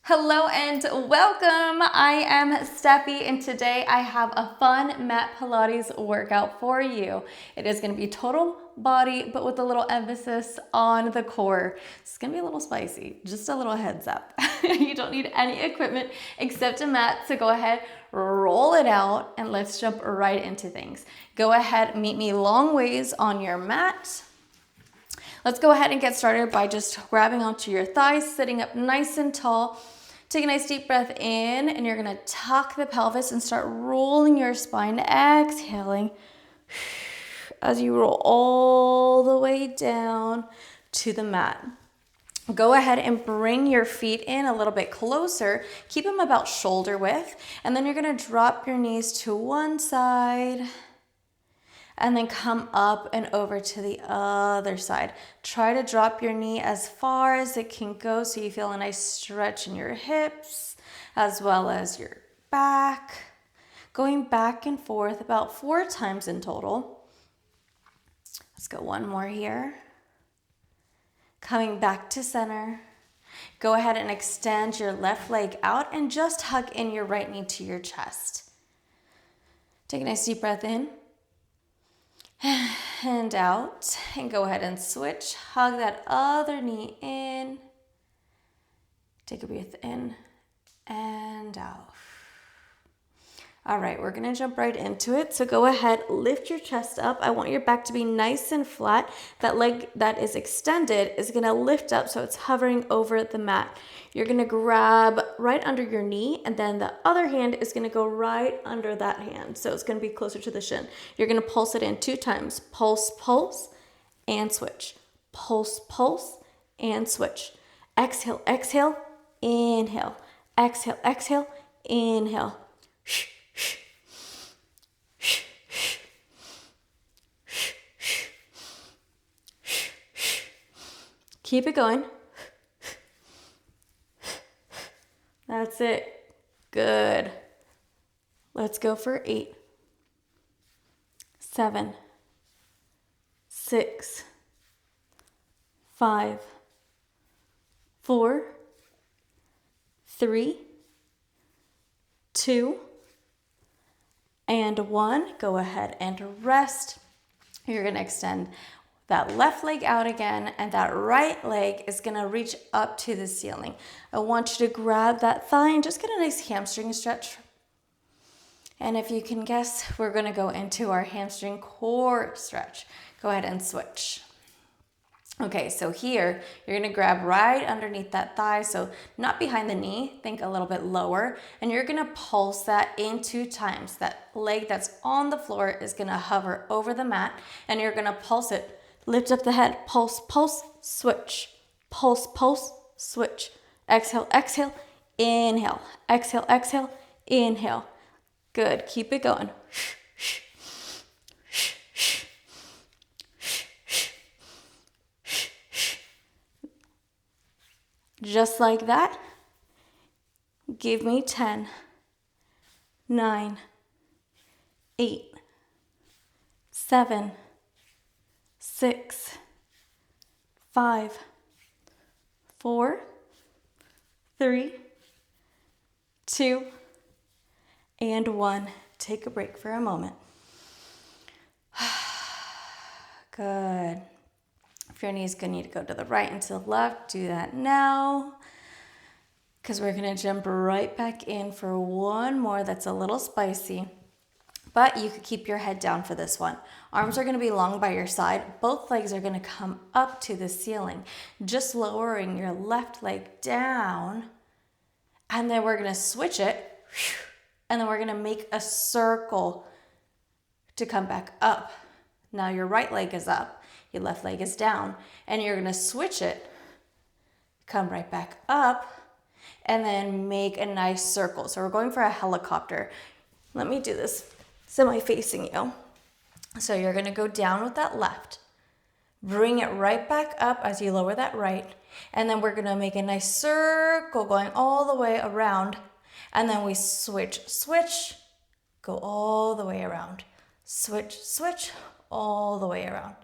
Hello and welcome. I am Steffi and today I have a fun mat Pilates workout for you. It is going to be total body but with a little emphasis on the core. It's going to be a little spicy, just a little heads up. You don't need any equipment except a mat, so go ahead, roll it out and let's jump right into things. Go ahead, meet me long ways on your mat. Let's go ahead and get started by just grabbing onto your thighs, sitting up nice and tall. Take a nice deep breath in, and you're gonna tuck the pelvis and start rolling your spine, exhaling as you roll all the way down to the mat. Go ahead and bring your feet in a little bit closer. Keep them about shoulder width, and then you're gonna drop your knees to one side and then come up and over to the other side. Try to drop your knee as far as it can go so you feel a nice stretch in your hips as well as your back. Going back and forth about 4 times in total. Let's go one more here. Coming back to center. Go ahead and extend your left leg out and just hug in your right knee to your chest. Take a nice deep breath in. And out, and go ahead and switch. Hug that other knee in. Take a breath in and out. All right, we're gonna jump right into it. So go ahead, lift your chest up. I want your back to be nice and flat. That leg that is extended is gonna lift up so it's hovering over the mat. You're gonna grab right under your knee, and then the other hand is gonna go right under that hand. So it's gonna be closer to the shin. You're gonna pulse it in 2 times. Pulse, pulse, and switch. Pulse, pulse, and switch. Exhale, exhale, inhale. Exhale, exhale, inhale. Keep it going. That's it. Good. Let's go for 8, 7, 6, 5, 4, 3, 2, and 1. Go ahead and rest. You're going to extend that left leg out again, and that right leg is gonna reach up to the ceiling. I want you to grab that thigh and just get a nice hamstring stretch. And if you can guess, we're gonna go into our hamstring core stretch. Go ahead and switch. Okay, so here, you're gonna grab right underneath that thigh, so not behind the knee, think a little bit lower, and you're gonna pulse that in 2 times. That leg that's on the floor is gonna hover over the mat, and you're gonna pulse it. Lift up the head, pulse, pulse, switch. Pulse, pulse, switch. Exhale, exhale, inhale. Exhale, exhale, inhale. Good, keep it going. Just like that. Give me 10, 9, 8, 7, 6, 5, 4, 3, 2, and 1. Take a break for a moment. Good. If your knees need to go to the right and to the left, do that now. Because we're going to jump right back in for one more that's a little spicy. But you could keep your head down for this one. Arms are gonna be long by your side. Both legs are gonna come up to the ceiling. Just lowering your left leg down. And then we're gonna switch it. And then we're gonna make a circle to come back up. Now your right leg is up, your left leg is down. And you're gonna switch it, come right back up, and then make a nice circle. So we're going for a helicopter. Let me do this semi-facing you. So you're gonna go down with that left, bring it right back up as you lower that right, and then we're gonna make a nice circle going all the way around, and then we switch, switch, go all the way around. Switch, switch, all the way around.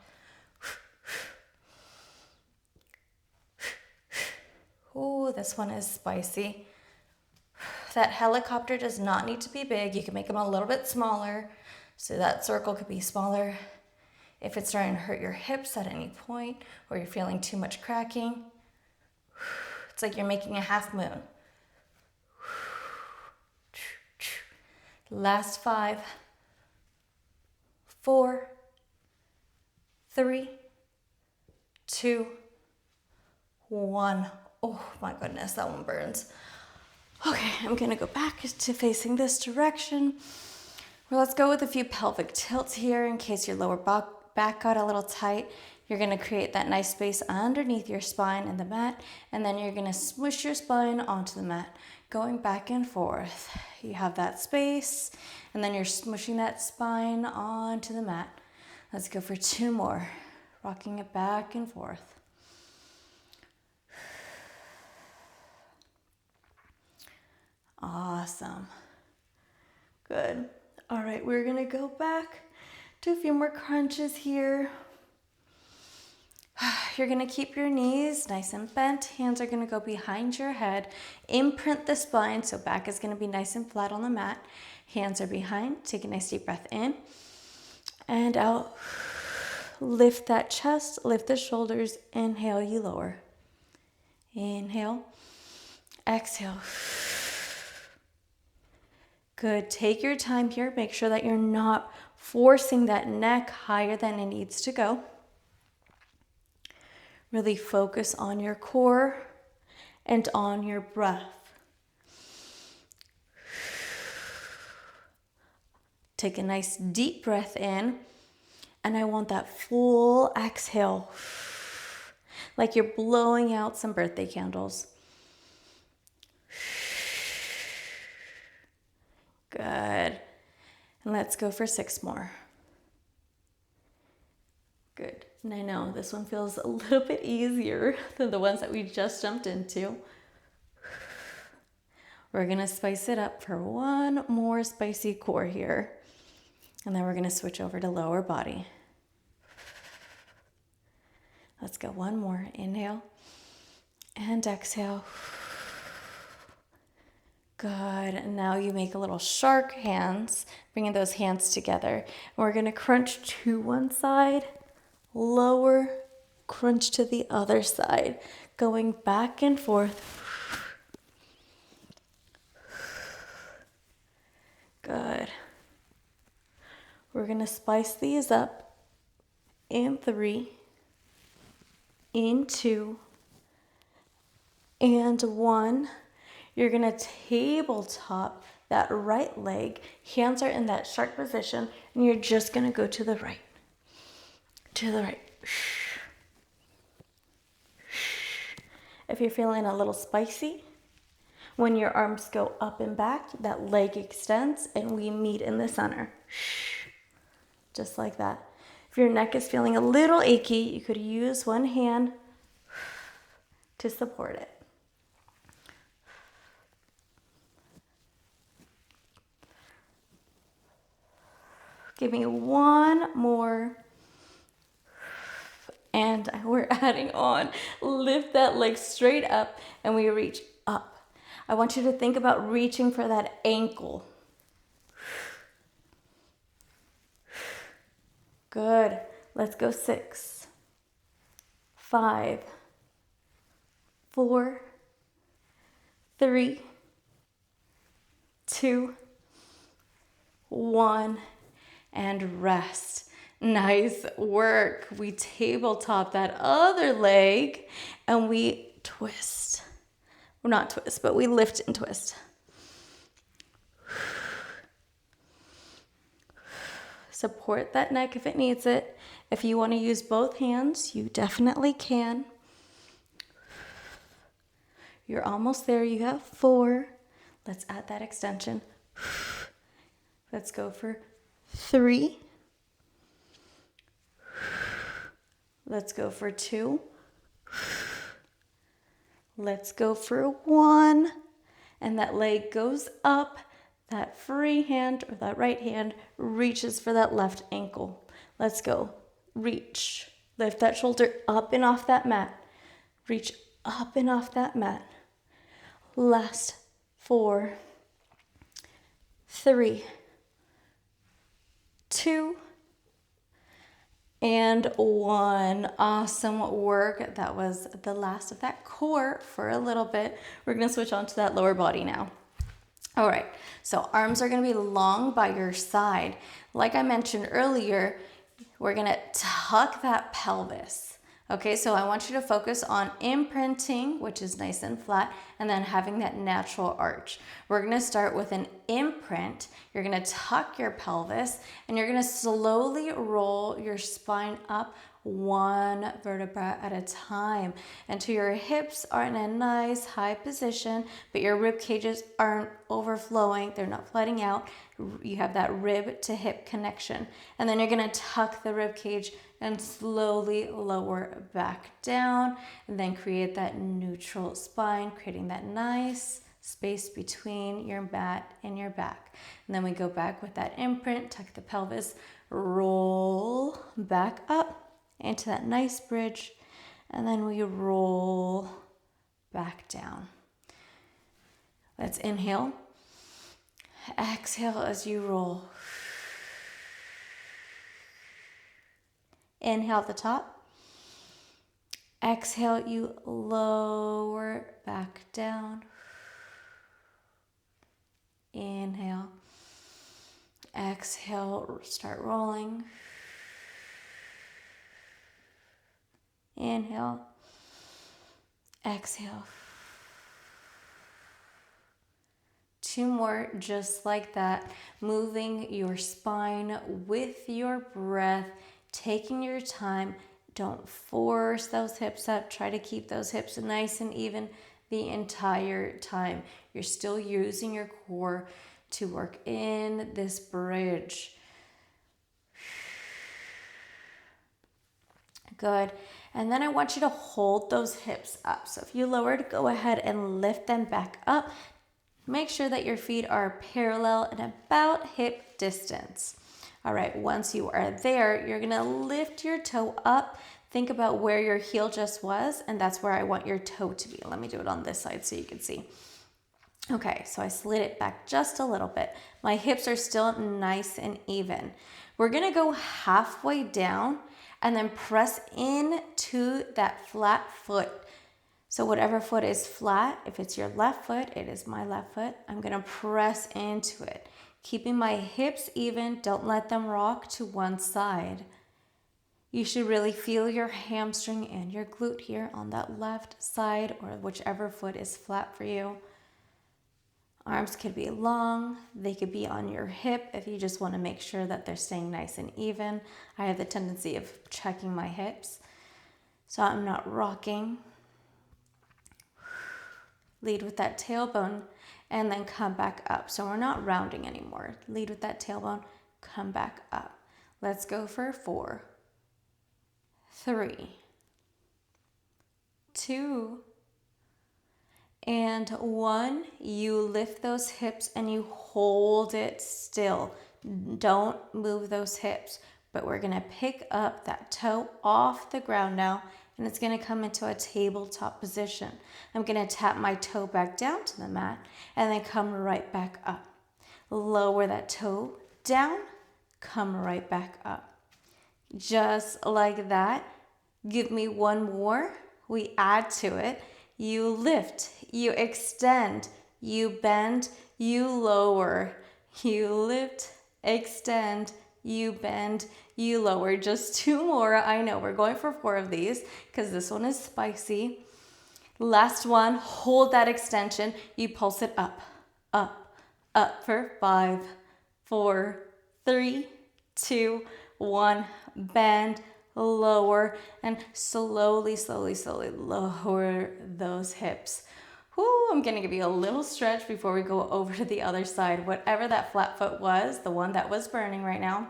Ooh, this one is spicy. That helicopter does not need to be big. You can make them a little bit smaller. So that circle could be smaller. If it's starting to hurt your hips at any point or you're feeling too much cracking, it's like you're making a half moon. Last 5, 4, 3, 2, 1. Oh my goodness, that one burns. Okay, I'm gonna go back to facing this direction. Well, let's go with a few pelvic tilts here in case your lower back got a little tight. You're gonna create that nice space underneath your spine and the mat, and then you're gonna smush your spine onto the mat, going back and forth. You have that space, and then you're smushing that spine onto the mat. Let's go for 2 more, rocking it back and forth. Awesome. Good. All right, we're gonna go back to a few more crunches here. You're gonna keep your knees nice and bent. Hands are gonna go behind your head. Imprint the spine, so back is gonna be nice and flat on the mat. Hands are behind. Take a nice deep breath in and out. Lift that chest, lift the shoulders. Inhale, you lower. Inhale, exhale. Good. Take your time here. Make sure that you're not forcing that neck higher than it needs to go. Really focus on your core and on your breath. Take a nice deep breath in, and I want that full exhale, like you're blowing out some birthday candles. Good. And let's go for 6 more. Good. And I know this one feels a little bit easier than the ones that we just jumped into. We're gonna spice it up for 1 more spicy core here. And then we're gonna switch over to lower body. Let's go 1 more. Inhale and exhale. Good. And now you make a little shark hands, bringing those hands together. And we're gonna crunch to one side, lower, crunch to the other side, going back and forth. Good. We're gonna spice these up in 3, in 2, and 1. You're gonna tabletop that right leg. Hands are in that shark position, and you're just gonna go to the right. To the right. If you're feeling a little spicy, when your arms go up and back, that leg extends and we meet in the center. Just like that. If your neck is feeling a little achy, you could use one hand to support it. Give me 1 more. And we're adding on. Lift that leg straight up and we reach up. I want you to think about reaching for that ankle. Good. Let's go 6, 5, 4, 3, 2, 1, and rest. Nice work. We tabletop that other leg and we twist. Well, not twist, but we lift and twist. Support that neck if it needs it. If you want to use both hands, you definitely can. You're almost there. You have 4. Let's add that extension. Let's go for 3. Let's go for 2. Let's go for 1. And that leg goes up. That free hand or that right hand reaches for that left ankle. Let's go. Reach. Lift that shoulder up and off that mat. Reach up and off that mat. Last 4, 3, 2, and 1. Awesome work. That was the last of that core for a little bit. We're gonna switch on to that lower body now. All right, so arms are gonna be long by your side. Like I mentioned earlier, we're gonna tuck that pelvis. Okay, so I want you to focus on imprinting, which is nice and flat, and then having that natural arch. We're gonna start with an imprint. You're gonna tuck your pelvis, and you're gonna slowly roll your spine up one vertebra at a time until your hips are in a nice high position, but your rib cages aren't overflowing, they're not flooding out. You have that rib to hip connection. And then you're gonna tuck the rib cage and slowly lower back down, and then create that neutral spine, creating that nice space between your mat and your back. And then we go back with that imprint, tuck the pelvis, roll back up into that nice bridge, and then we roll back down. Let's inhale. Exhale as you roll. Inhale at the top. Exhale, you lower back down. Inhale. Exhale, start rolling. Inhale. Exhale. 2 more just like that, moving your spine with your breath, taking your time. Don't force those hips up. Try to keep those hips nice and even the entire time. You're still using your core to work in this bridge. Good. And then I want you to hold those hips up. So if you lowered, go ahead and lift them back up. Make sure that your feet are parallel and about hip distance. All right, once you are there, you're gonna lift your toe up. Think about where your heel just was, and that's where I want your toe to be. Let me do it on this side so you can see. Okay, so I slid it back just a little bit. My hips are still nice and even. We're gonna go halfway down and then press into that flat foot. So whatever foot is flat, if it's your left foot, it is my left foot. I'm gonna press into it, keeping my hips even. Don't let them rock to one side. You should really feel your hamstring and your glute here on that left side, or whichever foot is flat for you. Arms could be long, they could be on your hip if you just want to make sure that they're staying nice and even. I have the tendency of checking my hips, so I'm not rocking. Lead with that tailbone and then come back up. So we're not rounding anymore. Lead with that tailbone, come back up. Let's go for 4, 3, 2, and 1. You lift those hips and you hold it still. Don't move those hips, but we're gonna pick up that toe off the ground now, and it's gonna come into a tabletop position. I'm gonna tap my toe back down to the mat and then come right back up. Lower that toe down, come right back up. Just like that. Give me 1 more. We add to it. You lift, you extend, you bend, you lower. You lift, extend, you bend, you lower. Just 2 more. I know we're going for 4 of these because this one is spicy. Last one, hold that extension. You pulse it up, up, up for 5, 4, 3, 2, 1. Bend, lower, and slowly, slowly, slowly lower those hips. Whoo, I'm gonna give you a little stretch before we go over to the other side. Whatever that flat foot was, the one that was burning right now,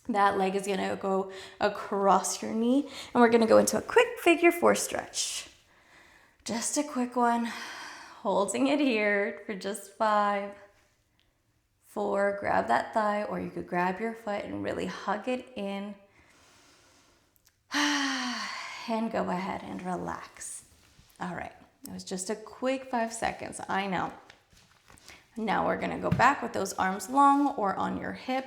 that leg is gonna go across your knee, and we're gonna go into a quick figure 4 stretch. Just a quick one, holding it here for just 5, 4, grab that thigh, or you could grab your foot and really hug it in. And go ahead and relax. All right, it was just a quick 5 seconds, I know. Now we're gonna go back with those arms long or on your hip.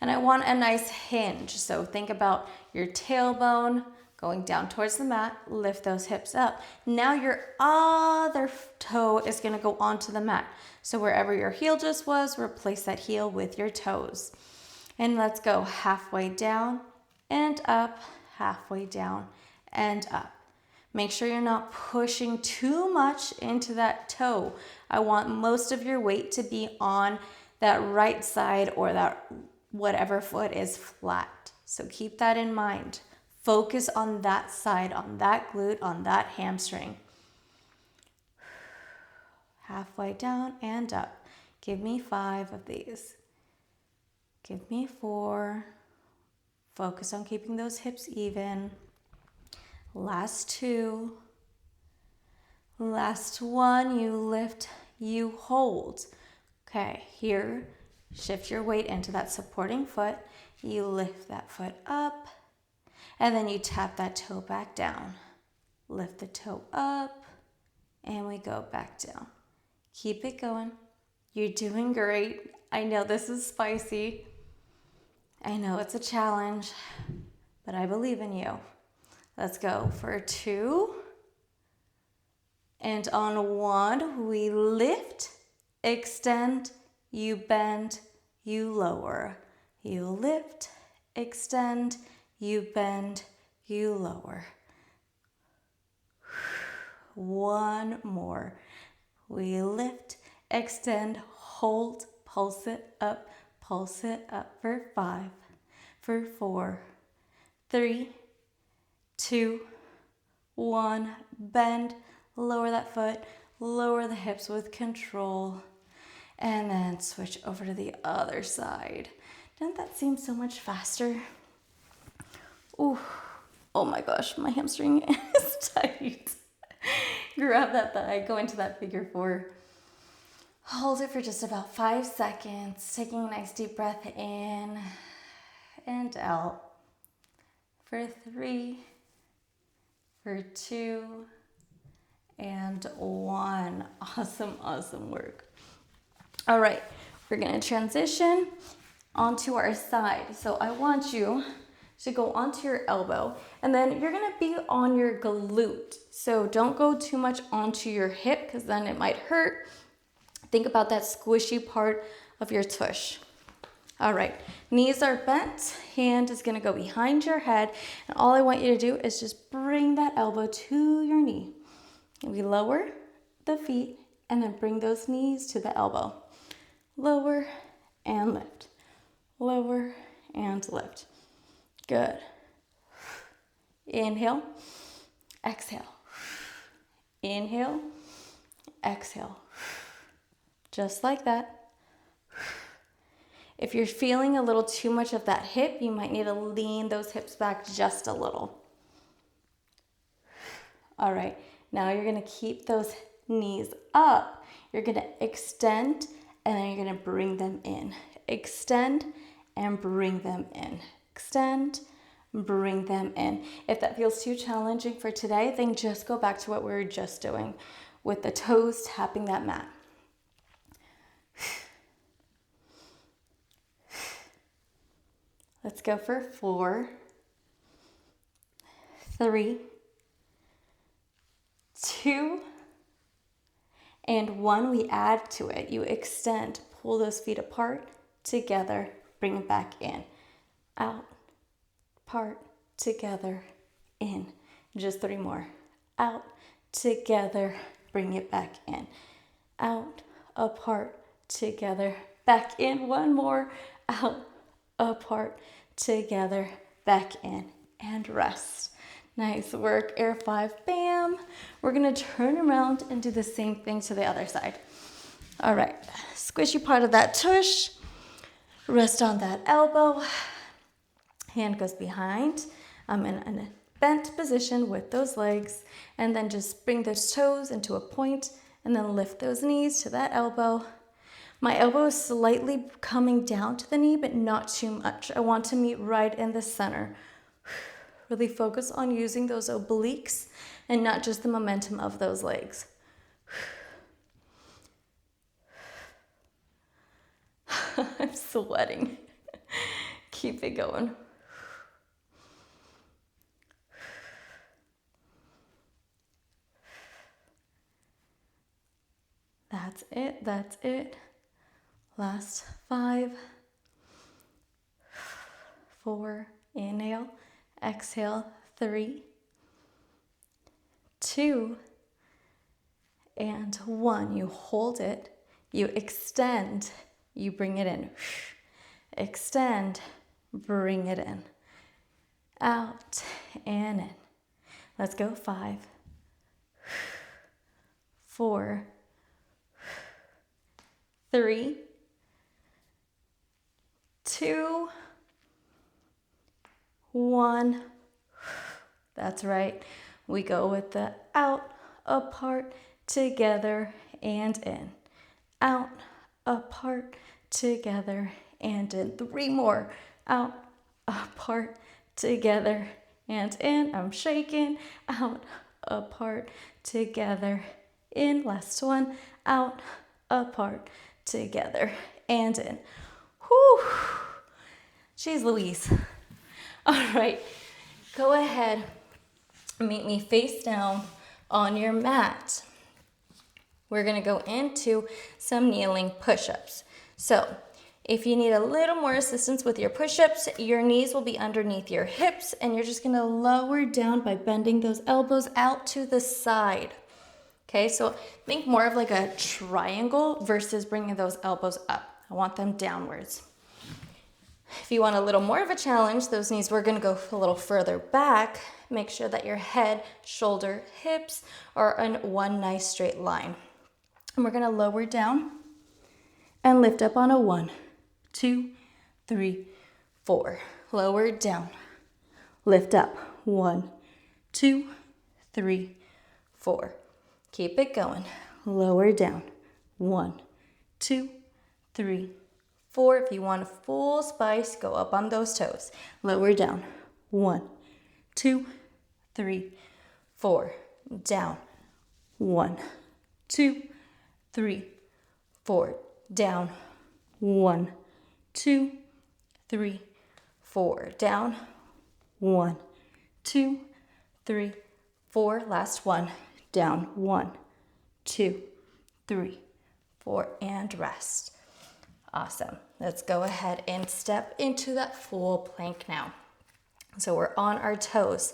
And I want a nice hinge. So think about your tailbone going down towards the mat, lift those hips up. Now your other toe is gonna go onto the mat. So wherever your heel just was, replace that heel with your toes. And let's go halfway down and up, halfway down and up. Make sure you're not pushing too much into that toe. I want most of your weight to be on that right side or that whatever foot is flat. So keep that in mind. Focus on that side, on that glute, on that hamstring. Halfway down and up. Give me 5 of these. Give me 4. Focus on keeping those hips even. Last 2. Last 1, you lift, you hold. Okay, here, shift your weight into that supporting foot. You lift that foot up, and then you tap that toe back down. Lift the toe up, and we go back down. Keep it going. You're doing great. I know this is spicy. I know it's a challenge, but I believe in you. Let's go for 2. And on 1, we lift, extend, you bend, you lower. You lift, extend, you bend, you lower. 1 more. We lift, extend, hold, pulse it up for 5, for 4, 3, 2, 1, bend, lower that foot, lower the hips with control, and then switch over to the other side. Doesn't that seem so much faster? Ooh, oh my gosh, my hamstring is tight. Grab that thigh, go into that figure 4. Hold it for just about 5 seconds, taking a nice deep breath in and out. For 3, for 2, and 1. Awesome, awesome work. All right, we're gonna transition onto our side. So I want you to go onto your elbow, and then you're gonna be on your glute. So don't go too much onto your hip, because then it might hurt. Think about that squishy part of your tush. All right, knees are bent, hand is gonna go behind your head, and all I want you to do is just bring that elbow to your knee. And we lower the feet, and then bring those knees to the elbow. Lower and lift, lower and lift. Good. Inhale, exhale. Inhale, exhale. Just like that. If you're feeling a little too much of that hip, you might need to lean those hips back just a little. All right, now you're gonna keep those knees up. You're gonna extend, and then you're gonna bring them in. Extend and bring them in. Extend, bring them in. If that feels too challenging for today, then just go back to what we were just doing with the toes tapping that mat. Let's go for 4, 3, 2, and 1. We add to it. You extend, pull those feet apart, together, bring it back in. Out, apart, together, in. Just 3 more. Out, together, bring it back in. Out, apart, together, back in. 1 more. Out, apart, together, back in, and rest. Nice work, air 5, bam. We're gonna turn around and do the same thing to the other side. All right, squishy part of that tush, rest on that elbow, hand goes behind. I'm in a bent position with those legs, and then just bring those toes into a point, and then lift those knees to that elbow. My elbow is slightly coming down to the knee, but not too much. I want to meet right in the center. Really focus on using those obliques and not just the momentum of those legs. I'm sweating. Keep it going. That's it, that's it. Last 5, 4, inhale, exhale, 3, 2, and 1. You hold it, you extend, you bring it in. Extend, bring it in. Out and in. Let's go. 5, 4, 3, 2, 1. That's right. We go with the out, apart, together, and in. Out, apart, together, and in. 3 more. Out, apart, together, and in. I'm shaking. Out, apart, together, in. Last one. Out, apart, together, and in. Whew. Jeez Louise. All right. Go ahead. Meet me face down on your mat. We're going to go into some kneeling push-ups. So if you need a little more assistance with your push-ups, your knees will be underneath your hips, and you're just going to lower down by bending those elbows out to the side. Okay, so think more of like a triangle versus bringing those elbows up. I want them downwards. If you want a little more of a challenge, those knees, we're going to go a little further back. Make sure that your head, shoulder, hips are in one nice straight line. And we're going to lower down and lift up on a 1, 2, 3, 4. Lower down, lift up. 1, 2, 3, 4. Keep it going. Lower down. 1, 2, 3, 4. If you want a full spice, go up on those toes. Lower down. 1, 2, 3, 4. Down. 1, 2, 3, 4. Down. 1, 2, 3, 4. Down. 1, 2, 3, 4. Last one. Down. 1, 2, 3, 4. And rest. Awesome. Let's go ahead and step into that full plank now. So we're on our toes.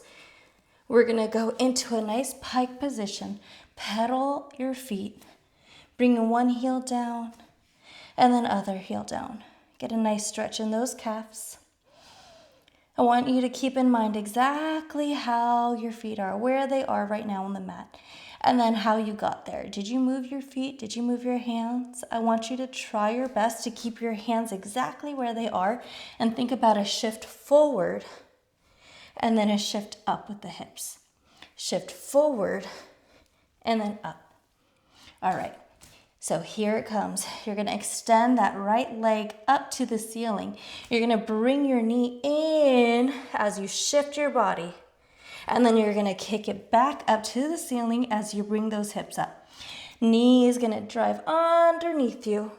We're going to go into a nice pike position. Pedal your feet. Bring one heel down and then other heel down. Get a nice stretch in those calves. I want you to keep in mind exactly how your feet are, where they are right now on the mat, and then how you got there. Did you move your feet? Did you move your hands? I want you to try your best to keep your hands exactly where they are and think about a shift forward and then a shift up with the hips. Shift forward and then up. All right. So here it comes. You're going to extend that right leg up to the ceiling. You're going to bring your knee in as you shift your body. And then you're going to kick it back up to the ceiling as you bring those hips up. Knee is going to drive underneath you.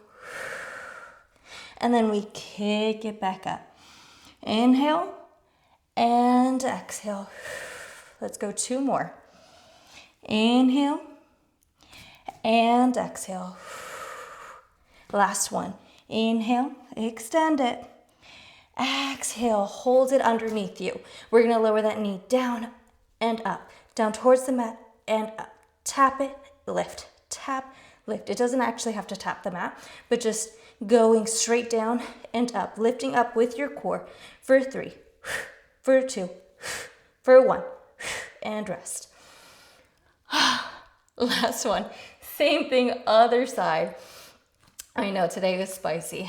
And then we kick it back up. Inhale and exhale. Let's go 2 more. Inhale and exhale. Last one. Inhale, extend it. Exhale, hold it underneath you. We're going to lower that knee down and up. Down towards the mat and up. Tap it, lift. Tap, lift. It doesn't actually have to tap the mat, but just going straight down and up. Lifting up with your core for 3, for 2, for 1, and rest. Last one. Same thing, other side. I know today is spicy.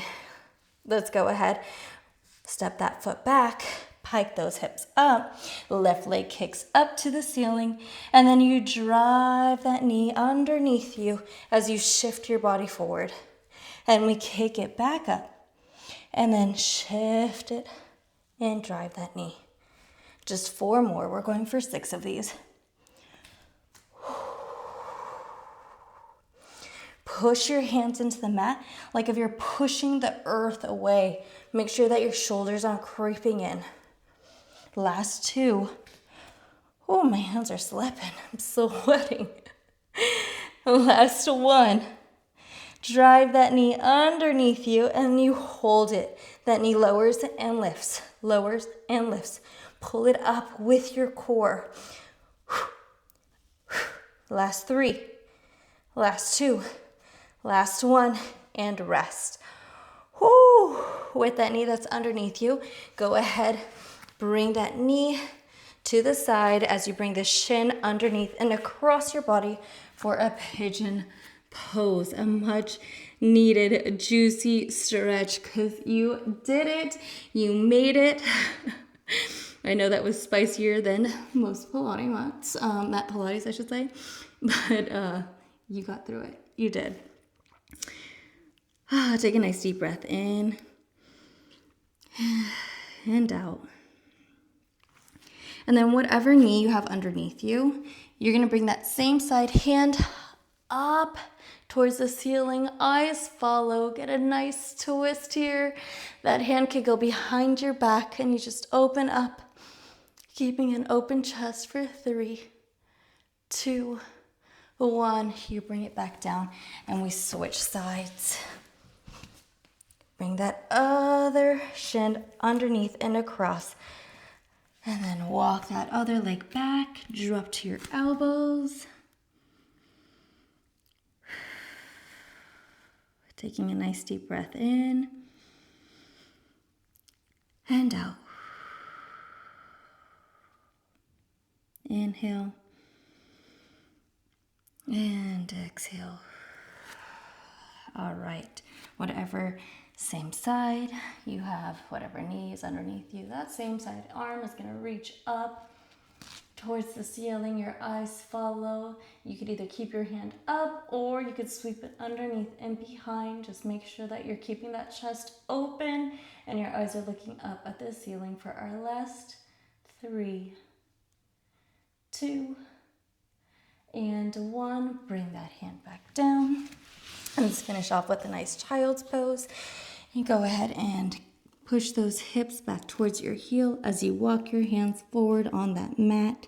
Let's go ahead. Step that foot back, pike those hips up, left leg kicks up to the ceiling, and then you drive that knee underneath you as you shift your body forward. And we kick it back up, and then shift it and drive that knee. Just 4 more. We're going for 6 of these. push your hands into the mat like if you're pushing the earth away. Make sure that your shoulders aren't creeping in. Last 2. Oh, my hands are slipping. I'm sweating. Last 1. Drive that knee underneath you and you hold it. That knee lowers and lifts, lowers and lifts. Pull it up with your core. Last 3. Last 2. Last 1. And rest. Whoo. With that knee that's underneath you, go ahead, bring that knee to the side as you bring the shin underneath and across your body for a pigeon pose. A much needed juicy stretch because you did it. You made it. I know that was spicier than most Pilates mats, mat Pilates I should say, but you got through it. You did. Take a nice deep breath in and out. And then whatever knee you have underneath you, you're gonna bring that same side hand up towards the ceiling. Eyes follow. Get a nice twist here. That hand can go behind your back and you just open up, keeping an open chest for 3, 2, 1. You bring it back down and we switch sides. Bring that other shin underneath and across. And then walk that other leg back, drop to your elbows. Taking a nice deep breath in and out. Inhale and exhale. All right, whatever same side, you have whatever knee is underneath you. That same side arm is gonna reach up towards the ceiling. Your eyes follow. You could either keep your hand up or you could sweep it underneath and behind. Just make sure that you're keeping that chest open and your eyes are looking up at the ceiling for our last 3, 2, and 1. Bring that hand back down. And let's finish off with a nice child's pose. You go ahead and push those hips back towards your heel as you walk your hands forward on that mat.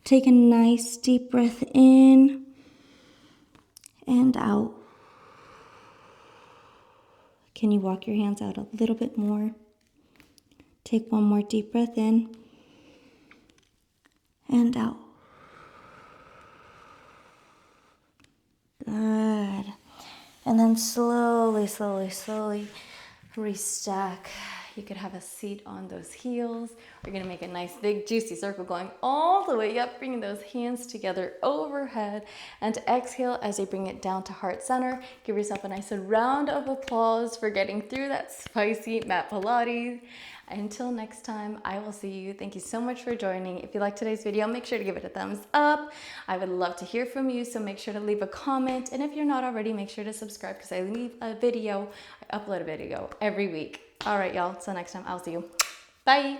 Take a nice deep breath in and out. Can you walk your hands out a little bit more? Take one more deep breath in and out. Good. And then slowly, slowly, slowly restack. You could have a seat on those heels. We're gonna make a nice big juicy circle going all the way up, bringing those hands together overhead, and exhale as you bring it down to heart center. Give yourself a nice round of applause for getting through that spicy mat Pilates. Until next time, I will see you. Thank you so much for joining. If you liked today's video, make sure to give it a thumbs up. I would love to hear from you, so make sure to leave a comment. And if you're not already, make sure to subscribe because I upload a video every week. All right, y'all. Till next time, I'll see you. Bye.